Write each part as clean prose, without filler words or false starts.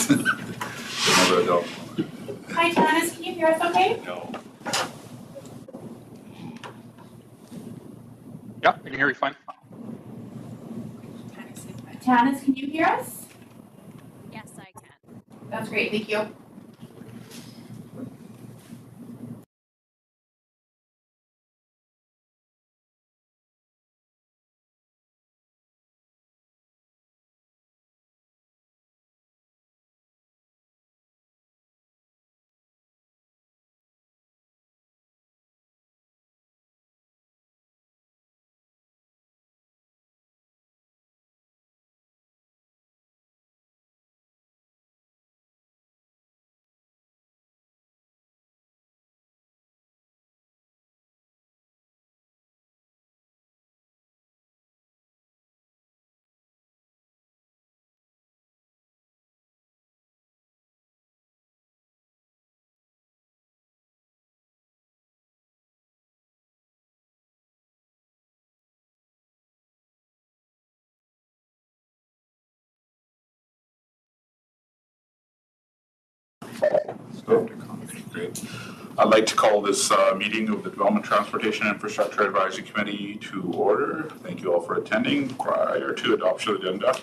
Another adult. Hi, Janice, can you hear us okay? No. Yeah, I can hear you fine. Janice, can you hear us? Yes, I can. That's great, thank you. Great. I'd like to call this meeting of the Development, Transportation, and Infrastructure Advisory Committee to order. Thank you all for attending. Prior to adoption of the agenda,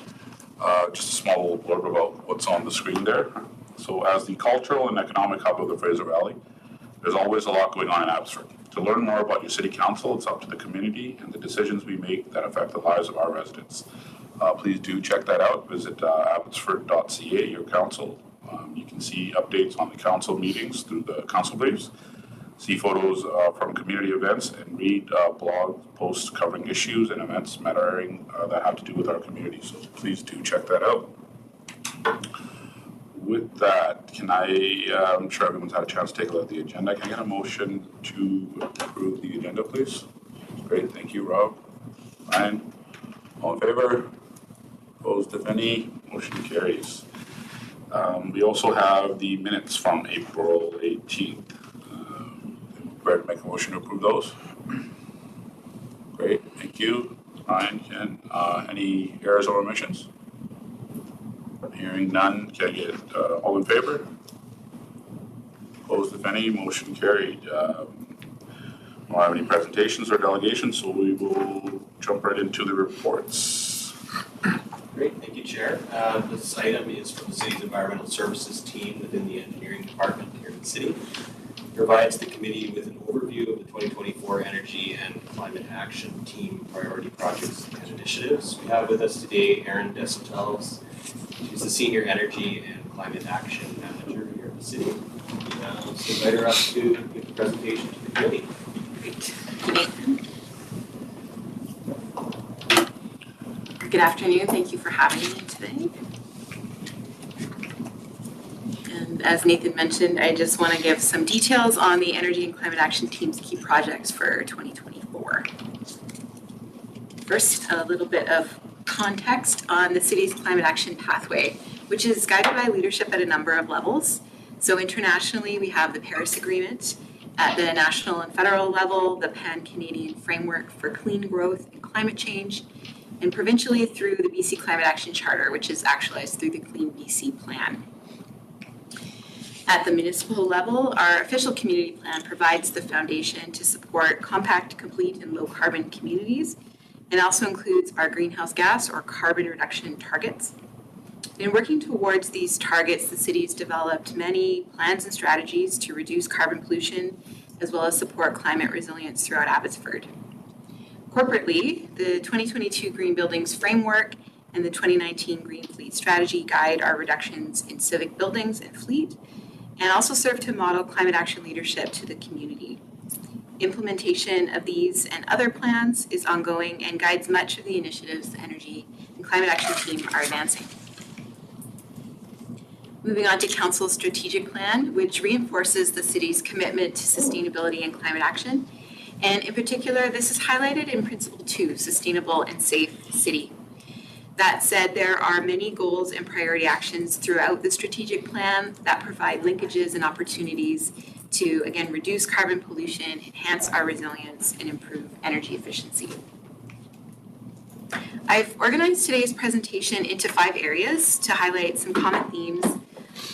just a small little blurb about what's on the screen there. So as the cultural and economic hub of the Fraser Valley, there's always a lot going on in Abbotsford. To learn more about your city council, it's up to the community and the decisions we make that affect the lives of our residents. Please do check that out. Visit abbotsford.ca, your council. You can see updates on the council meetings through the council briefs, see photos from community events, and read blog posts covering issues and events mattering that have to do with our community. So please do check that out. With that, can I'm sure everyone's had a chance to take a look at the agenda. Can I get a motion to approve the agenda, please? Great, thank you, Rob. Ryan, all in favor? Opposed, if any? Motion carries. We also have the minutes from April 18th. Ready to make a motion to approve those? Great, thank you. Ryan, Ken, any errors or omissions? Hearing none, can I get all in favor? Opposed, if any? Motion carried. We don't have any presentations or delegations, so we will jump right into the reports. Great, thank you, Chair. This item is from the city's environmental services team within the engineering department here in the city. It provides the committee with an overview of the 2024 energy and climate action team priority projects and initiatives. We have with us today Erin Desotels. She's the senior energy and climate action manager here in the city. So invite her up to give the presentation to the committee. Great. Nathan. Good afternoon. Thank you for having me today. And as Nathan mentioned, I just want to give some details on the Energy and Climate Action Team's key projects for 2024. First, a little bit of context on the city's climate action pathway, which is guided by leadership at a number of levels. So internationally, we have the Paris Agreement. At the national and federal level, the Pan-Canadian Framework for Clean Growth and Climate Change, and provincially through the BC Climate Action Charter, which is actualized through the Clean BC Plan. At the municipal level, our official community plan provides the foundation to support compact, complete, and low-carbon communities, and also includes our greenhouse gas or carbon reduction targets. In working towards these targets, the city's developed many plans and strategies to reduce carbon pollution, as well as support climate resilience throughout Abbotsford. Corporately, the 2022 Green Buildings Framework and the 2019 Green Fleet Strategy guide our reductions in civic buildings and fleet, and also serve to model climate action leadership to the community. Implementation of these and other plans is ongoing and guides much of the initiatives the Energy and Climate Action Team are advancing. Moving on to Council's strategic plan, which reinforces the city's commitment to sustainability and climate action. And in particular, this is highlighted in Principle 2, Sustainable and Safe City. That said, there are many goals and priority actions throughout the strategic plan that provide linkages and opportunities to, again, reduce carbon pollution, enhance our resilience, and improve energy efficiency. I've organized today's presentation into 5 areas to highlight some common themes,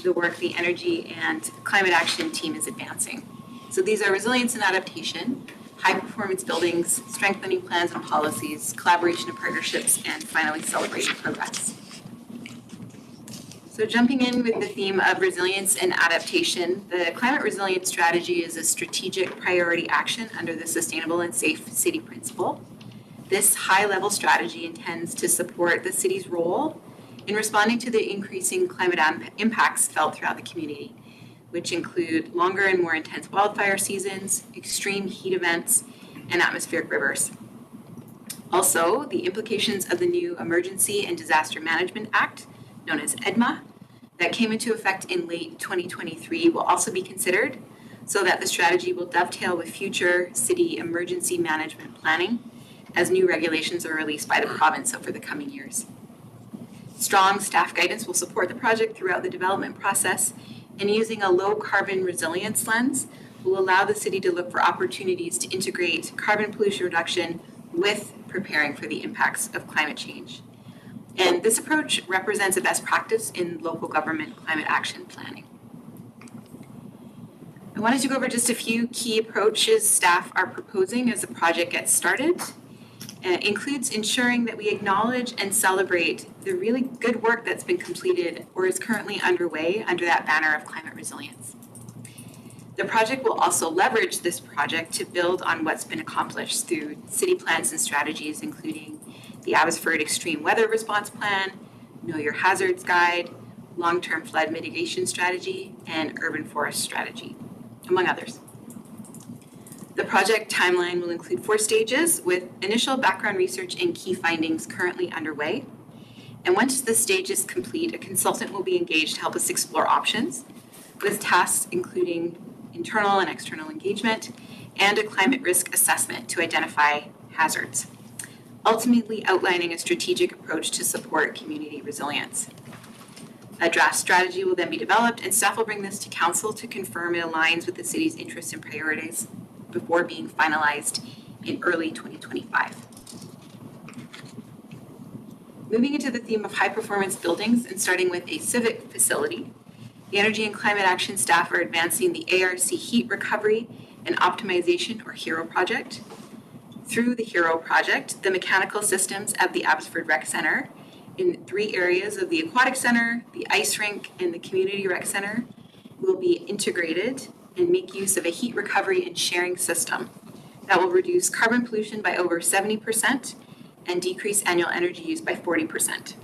the work the energy and climate action team is advancing. So these are resilience and adaptation, high performance buildings, strengthening plans and policies, collaboration and partnerships, and finally celebrating progress. So jumping in with the theme of resilience and adaptation, the climate resilience strategy is a strategic priority action under the Sustainable and Safe City Principle. This high-level strategy intends to support the city's role in responding to the increasing climate impacts felt throughout the community, which include longer and more intense wildfire seasons, extreme heat events, and atmospheric rivers. Also, the implications of the new Emergency and Disaster Management Act, known as EDMA, that came into effect in late 2023 will also be considered so that the strategy will dovetail with future city emergency management planning as new regulations are released by the province over the coming years. Strong staff guidance will support the project throughout the development process, and using a low carbon resilience lens will allow the city to look for opportunities to integrate carbon pollution reduction with preparing for the impacts of climate change. And this approach represents a best practice in local government climate action planning. I wanted to go over just a few key approaches staff are proposing as the project gets started. Includes ensuring that we acknowledge and celebrate the really good work that's been completed or is currently underway under that banner of climate resilience. The project will also leverage this project to build on what's been accomplished through city plans and strategies, including the Abbotsford Extreme Weather Response Plan, Know Your Hazards Guide, Long-Term Flood Mitigation Strategy, and Urban Forest Strategy, among others. The project timeline will include 4 stages with initial background research and key findings currently underway. And once the stage is complete, a consultant will be engaged to help us explore options with tasks including internal and external engagement and a climate risk assessment to identify hazards, ultimately outlining a strategic approach to support community resilience. A draft strategy will then be developed, and staff will bring this to council to confirm it aligns with the city's interests and priorities before being finalized in early 2025. Moving into the theme of high performance buildings and starting with a civic facility, the Energy and Climate Action staff are advancing the ARC Heat Recovery and Optimization, or HERO project. Through the HERO project, the mechanical systems at the Abbotsford Rec Center in 3 areas of the Aquatic Center, the Ice Rink, and the Community Rec Center will be integrated and make use of a heat recovery and sharing system that will reduce carbon pollution by over 70% and decrease annual energy use by 40%.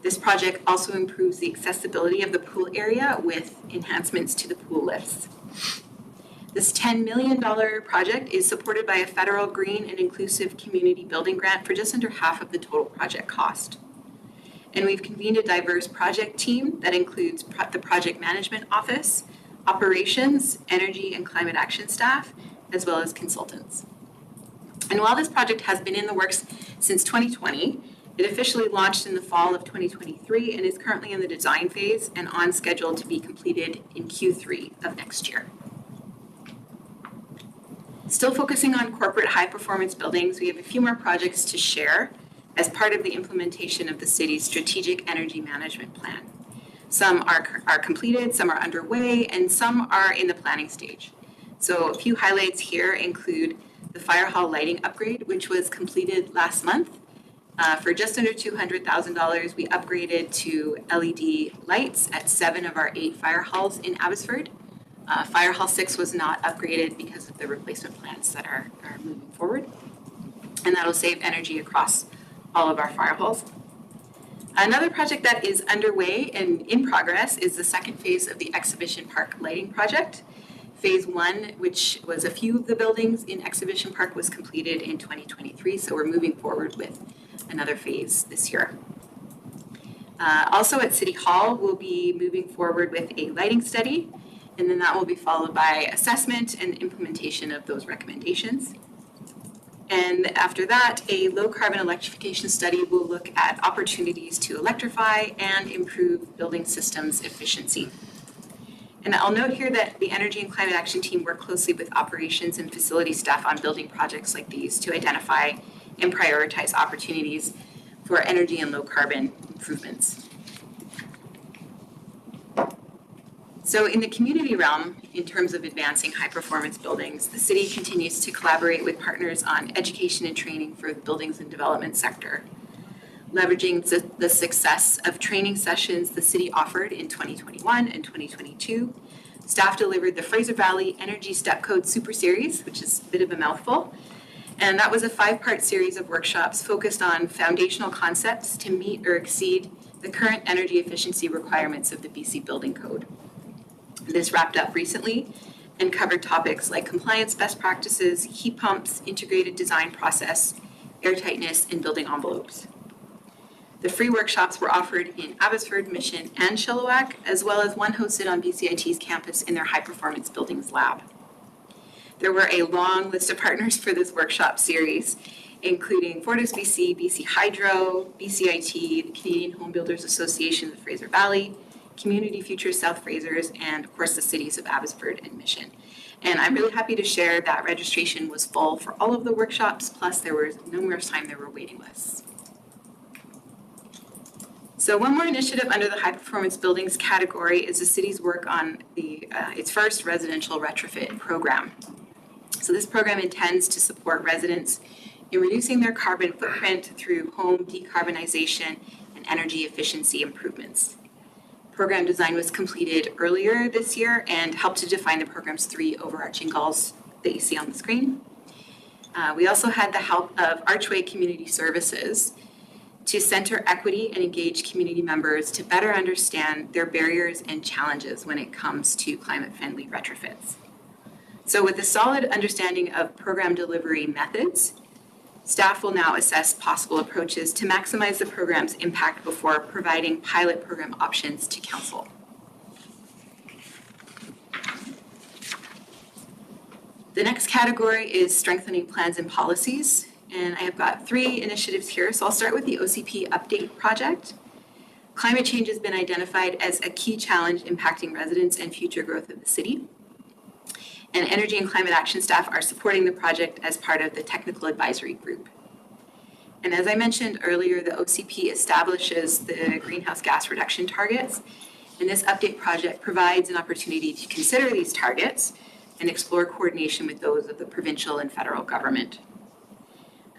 This project also improves the accessibility of the pool area with enhancements to the pool lifts. This $10 million project is supported by a federal green and inclusive community building grant for just under half of the total project cost. And we've convened a diverse project team that includes the project management office, operations, energy and climate action staff, as well as consultants. And while this project has been in the works since 2020, it officially launched in the fall of 2023 and is currently in the design phase and on schedule to be completed in Q3 of next year. Still focusing on corporate high-performance buildings, we have a few more projects to share as part of the implementation of the city's strategic energy management plan. Some are completed, some are underway, and some are in the planning stage. So a few highlights here include the fire hall lighting upgrade, which was completed last month. For just under $200,000, we upgraded to LED lights at 7 of our 8 fire halls in Abbotsford. Fire Hall 6 was not upgraded because of the replacement plans that are moving forward. And that'll save energy across all of our fire halls. Another project that is underway and in progress is the second phase of the Exhibition Park lighting project. Phase 1, which was a few of the buildings in Exhibition Park, was completed in 2023, so we're moving forward with another phase this year. Also at City Hall, we'll be moving forward with a lighting study, and then that will be followed by assessment and implementation of those recommendations. And after that, a low-carbon electrification study will look at opportunities to electrify and improve building systems efficiency. And I'll note here that the Energy and Climate Action team work closely with operations and facility staff on building projects like these to identify and prioritize opportunities for energy and low carbon improvements. So in the community realm, in terms of advancing high performance buildings, the city continues to collaborate with partners on education and training for the buildings and development sector. Leveraging the success of training sessions the city offered in 2021 and 2022, staff delivered the Fraser Valley Energy Step Code Super Series, which is a bit of a mouthful. And that was a 5-part series of workshops focused on foundational concepts to meet or exceed the current energy efficiency requirements of the BC Building Code. This wrapped up recently and covered topics like compliance best practices, heat pumps, integrated design process, airtightness, and building envelopes. The free workshops were offered in Abbotsford, Mission, and Chilliwack, as well as one hosted on BCIT's campus in their High Performance Buildings Lab. There were a long list of partners for this workshop series, including Fortis BC, BC Hydro, BCIT, the Canadian Home Builders Association of Fraser Valley, Community Futures South Frasers, and of course the cities of Abbotsford and Mission. And I'm really happy to share that registration was full for all of the workshops, plus there was numerous time there were waiting lists. So one more initiative under the high performance buildings category is the city's work on its first residential retrofit program. So this program intends to support residents in reducing their carbon footprint through home decarbonization and energy efficiency improvements. Program design was completed earlier this year and helped to define the program's 3 overarching goals that you see on the screen. We also had the help of Archway Community Services to center equity and engage community members to better understand their barriers and challenges when it comes to climate-friendly retrofits. So with a solid understanding of program delivery methods, staff will now assess possible approaches to maximize the program's impact before providing pilot program options to council. The next category is strengthening plans and policies. And I have got 3 initiatives here. So I'll start with the OCP update project. Climate change has been identified as a key challenge impacting residents and future growth of the city. And energy and climate action staff are supporting the project as part of the technical advisory group. And as I mentioned earlier, the OCP establishes the greenhouse gas reduction targets. And this update project provides an opportunity to consider these targets and explore coordination with those of the provincial and federal government.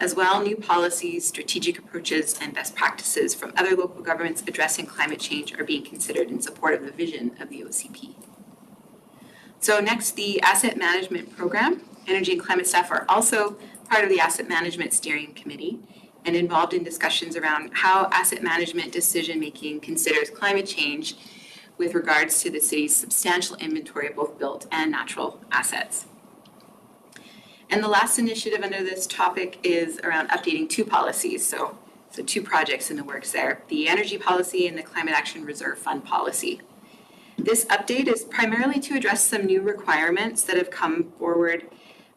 As well, new policies, strategic approaches, and best practices from other local governments addressing climate change are being considered in support of the vision of the OCP. So next, the asset management program. Energy and climate staff are also part of the asset management steering committee and involved in discussions around how asset management decision-making considers climate change with regards to the city's substantial inventory of both built and natural assets. And the last initiative under this topic is around updating 2 policies. So 2 projects in the works there, the energy policy and the climate action reserve fund policy. This update is primarily to address some new requirements that have come forward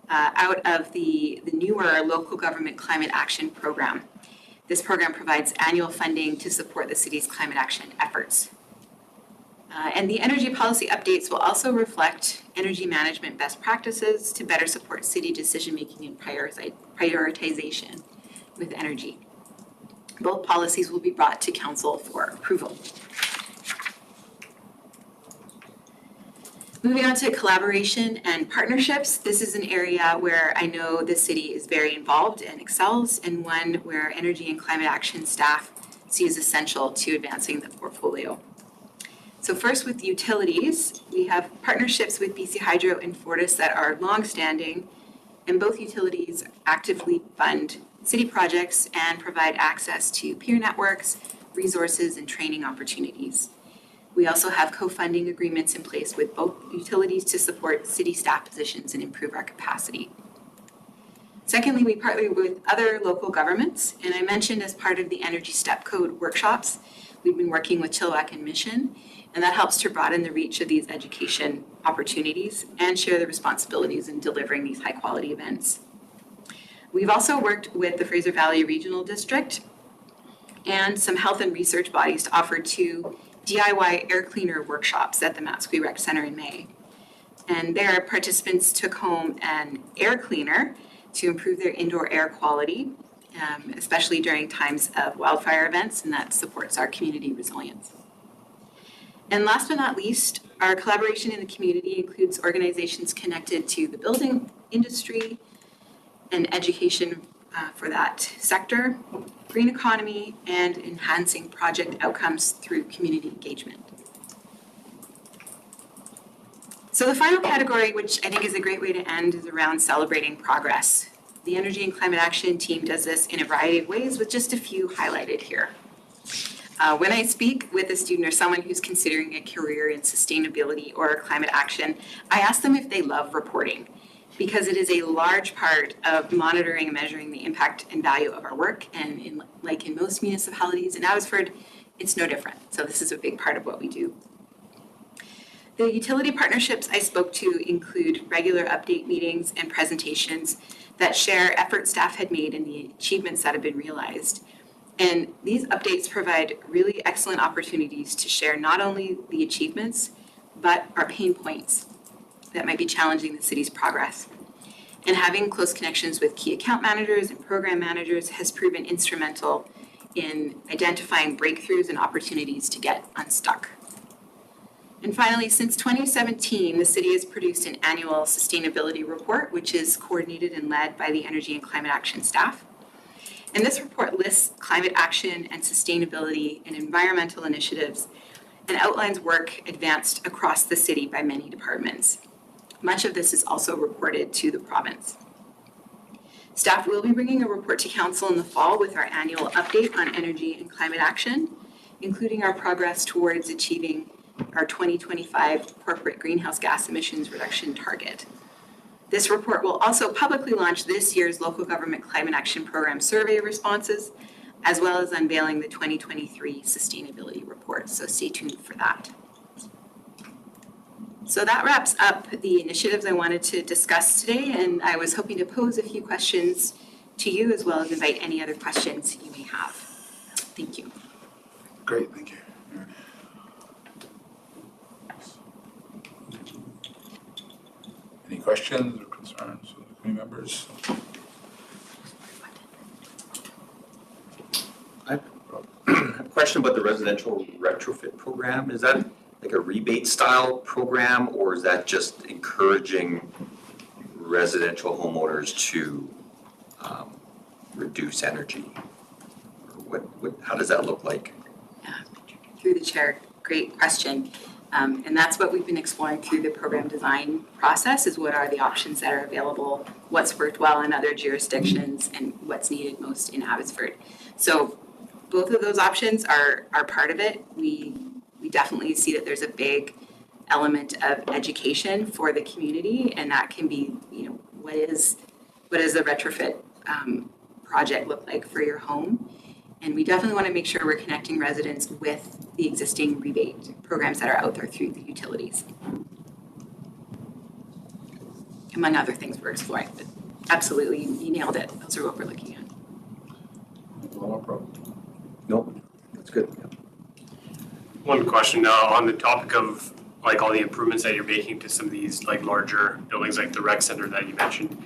out of the newer local government climate action program. This program provides annual funding to support the city's climate action efforts. And the energy policy updates will also reflect energy management best practices to better support city decision-making and prioritization with energy. Both policies will be brought to council for approval. Moving on to collaboration and partnerships, this is an area where I know the city is very involved and excels, and one where energy and climate action staff see as essential to advancing the portfolio. So first with utilities, we have partnerships with BC Hydro and Fortis that are long-standing, and both utilities actively fund city projects and provide access to peer networks, resources, and training opportunities. We also have co-funding agreements in place with both utilities to support city staff positions and improve our capacity. Secondly, we partner with other local governments, and I mentioned as part of the Energy Step Code workshops, we've been working with Chilliwack and Mission, and that helps to broaden the reach of these education opportunities and share the responsibilities in delivering these high-quality events. We've also worked with the Fraser Valley Regional District and some health and research bodies to offer 2 DIY air cleaner workshops at the Matsqui Rec Center in May. And there, participants took home an air cleaner to improve their indoor air quality especially during times of wildfire events, and that supports our community resilience. And last but not least, our collaboration in the community includes organizations connected to the building industry and education for that sector, green economy, and enhancing project outcomes through community engagement. So the final category, which I think is a great way to end, is around celebrating progress. The Energy and Climate Action team does this in a variety of ways, with just a few highlighted here. When I speak with a student or someone who's considering a career in sustainability or climate action, I ask them if they love reporting, because it is a large part of monitoring and measuring the impact and value of our work. And like in most municipalities in Abbotsford, it's no different. So this is a big part of what we do. The utility partnerships I spoke to include regular update meetings and presentations that share efforts staff had made and the achievements that have been realized. And these updates provide really excellent opportunities to share not only the achievements, but our pain points that might be challenging the city's progress. And having close connections with key account managers and program managers has proven instrumental in identifying breakthroughs and opportunities to get unstuck. And finally, since 2017, the city has produced an annual sustainability report, which is coordinated and led by the Energy and Climate Action staff. And this report lists climate action and sustainability and environmental initiatives and outlines work advanced across the city by many departments. Much of this is also reported to the province. Staff will be bringing a report to council in the fall with our annual update on energy and climate action, including our progress towards achieving our 2025 corporate greenhouse gas emissions reduction target. This report will also publicly launch this year's local government climate action program survey responses, as well as unveiling the 2023 sustainability report. So stay tuned for that. So that wraps up the initiatives I wanted to discuss today, and I was hoping to pose a few questions to you, as well as invite any other questions you may have. Thank you. Great, thank you. Any questions or concerns from the committee members? I have a question about the residential retrofit program. Is that like a rebate style program, or is that just encouraging residential homeowners to reduce energy? Or how does that look like? Through the chair, great question. And that's what we've been exploring through the program design process, is what are the options that are available, what's worked well in other jurisdictions, and what's needed most in Abbotsford. So both of those options are part of it. We definitely see that there's a big element of education for the community, and that can be, what does the retrofit project look like for your home? And we definitely want to make sure we're connecting residents with the existing rebate programs that are out there through the utilities. Among other things we're exploring, but absolutely, you nailed it. Those are what we're looking at. No problem. Nope, that's good. One question now on the topic of like all the improvements that you're making to some of these like larger buildings like the rec center that you mentioned.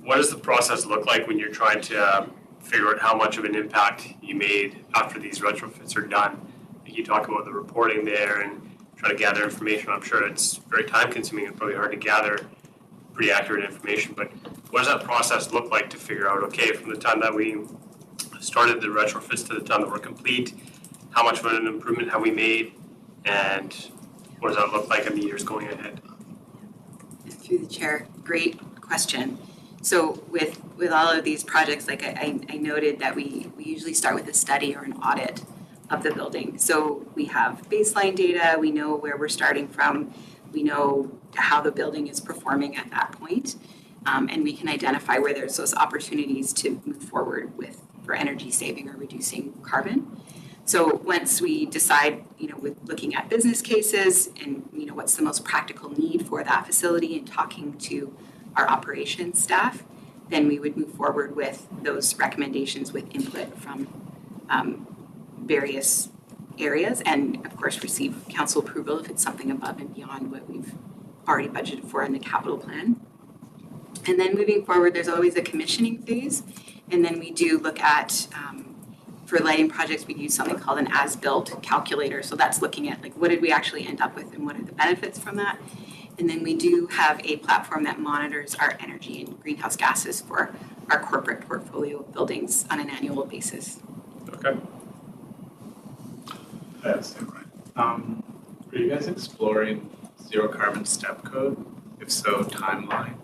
What does the process look like when you're trying to figure out how much of an impact you made after these retrofits are done? You talk about the reporting there and try to gather information. I'm sure it's very time consuming and probably hard to gather pretty accurate information, but what does that process look like to figure out, okay, from the time that we started the retrofits to the time that we're complete, how much of an improvement have we made, and what does that look like in the years going ahead? Through the chair, great question. So with all of these projects, like I noted that we usually start with a study or an audit of the building. So we have baseline data, we know where we're starting from, we know how the building is performing at that point, and we can identify where there's those opportunities to move forward for energy saving or reducing carbon. So once we decide, with looking at business cases and, what's the most practical need for that facility and talking to our operations staff, then we would move forward with those recommendations with input from various areas, and of course receive council approval if it's something above and beyond what we've already budgeted for in the capital plan. And then moving forward, there's always a commissioning phase. And then we do look at, for lighting projects, we use something called an as-built calculator. So that's looking at like, what did we actually end up with and what are the benefits from that? And then we do have a platform that monitors our energy and greenhouse gases for our corporate portfolio of buildings on an annual basis. Okay. Yes. Are you guys exploring zero carbon step code? If so, timeline?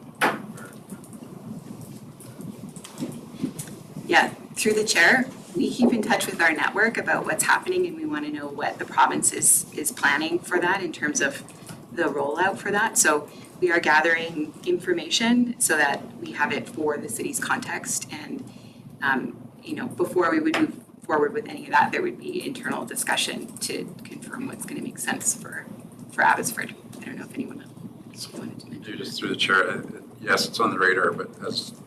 Yeah, through the chair, we keep in touch with our network about what's happening and we want to know what the province is planning for that in terms of the rollout for that. So we are gathering information so that we have it for the city's context and, before we would move forward with any of that, there would be internal discussion to confirm what's going to make sense for Abbotsford. I don't know if anyone else wanted to mention. Just through the chair, yes, it's on the radar, but hasn't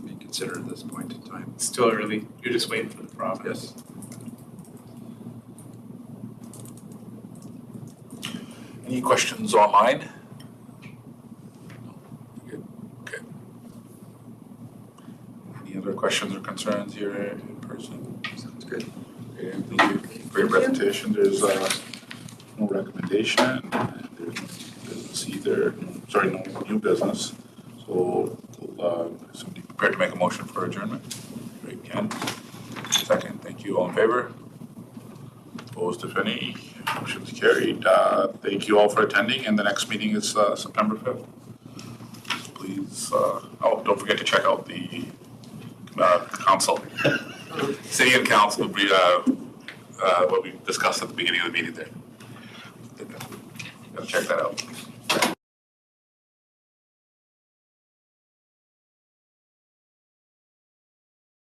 been considered at this point in time. It's still early. You're just waiting for the province. Yes. Any questions online? Good. Okay. Any other questions or concerns here in person? Sounds good. Okay, thank you. Great presentation. There's no recommendation, and there's no business either. Sorry, no new business. So, somebody prepared to make a motion for adjournment? Great, Ken. Second, thank you. All in favor? Opposed, if any? Motion's carried. Thank you all for attending, and the next meeting is September 5th. Please, don't forget to check out the council. City and council, what we discussed at the beginning of the meeting there. Gotta check that out.